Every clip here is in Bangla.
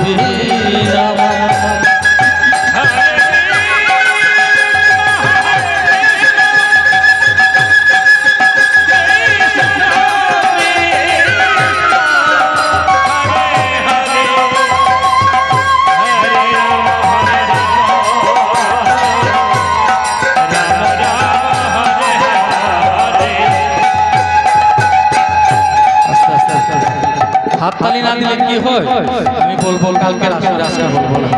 রাম হাততালি না দিলে কি হয় আমি বলবো কালকে আসলে আজকে বলবো না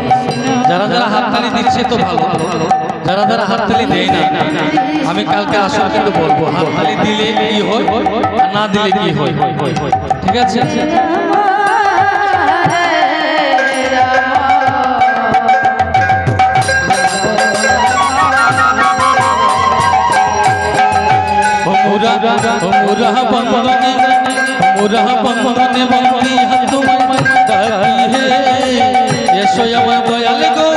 যারা যারা হাততালি দিচ্ছে তো ভালো যারা যারা হাততালি দেয় না আমি কালকে আসলে কিন্তু বলবো হাততালি দিলে কি হয় আর না দিলে কি হয় ঠিক আছে मुरा बंदने बंदी हाथ डाकी है ये स्वयं दयाल गो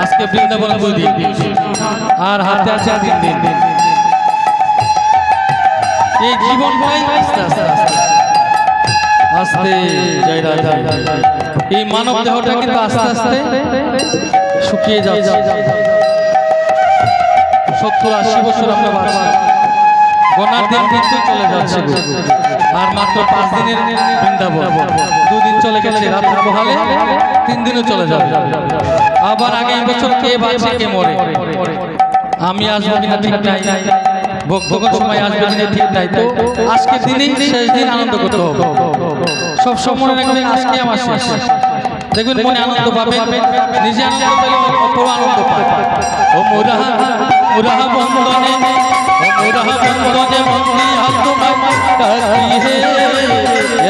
आसरे বৃন্দাবন 2 দিন আর হাতে আছে 3 দিন এই জীবনটাই আস্তে আস্তে আস্তে জয় রাধা এই মানব দেহটা কিন্তু আস্তে আস্তে শুকিয়ে যাচ্ছে 70-80 বছর আমরা বাঁচি গোনার দিন কিন্তু চলে যাচ্ছে আর মাত্র 5 দিনের বৃন্দাবন 2 দিন চলে গেছে রাত্রি পোহালে 3 দিনও চলে যাবে আবার আগামী বছর কে বাঁচে কে মরে আমি আসবো কিনা ঠিক নাই ভোগের সময় আসবে কিনা ঠিক নাই তো আজকের দিনেই শেষ দিন আনন্দ করতে হবে সব সময় রাখবেন আজকে আমার শেষ দেখবেন মনে আনন্দ পাবেন নিজে আনন্দ পেলে অপর আনন্দ পাবে ও মুরাহা মুরাহা বন্দনে বন্দি হাত ডাকি হে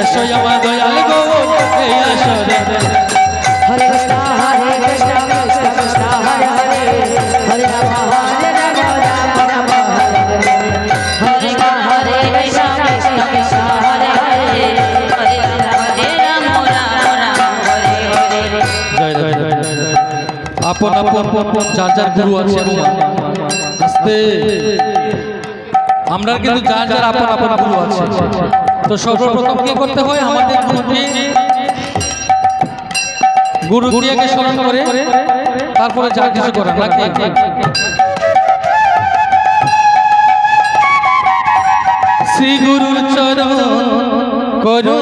এসো আমার দয়াল গো এই আসরে हरे कृष्णा कृष्णा कृष्णा हरे हरे हरे राम राम हरे हरे कृष्णा कृष्णा कृष्णा हरे हरे हरे राम राम हरे हरे जय जय जय আপন আপন যার যার গুরু আছে আস্তে আমরা কিন্তু যার যার আপন আপন গুরু আছে তো সর্বপ্রথম কি করতে হয় আমাদের গুরু ক্রিয়াকে স্মরণ করে তারপরে যা কিছু করেন নাকি শ্রী গুরুর চরণ করো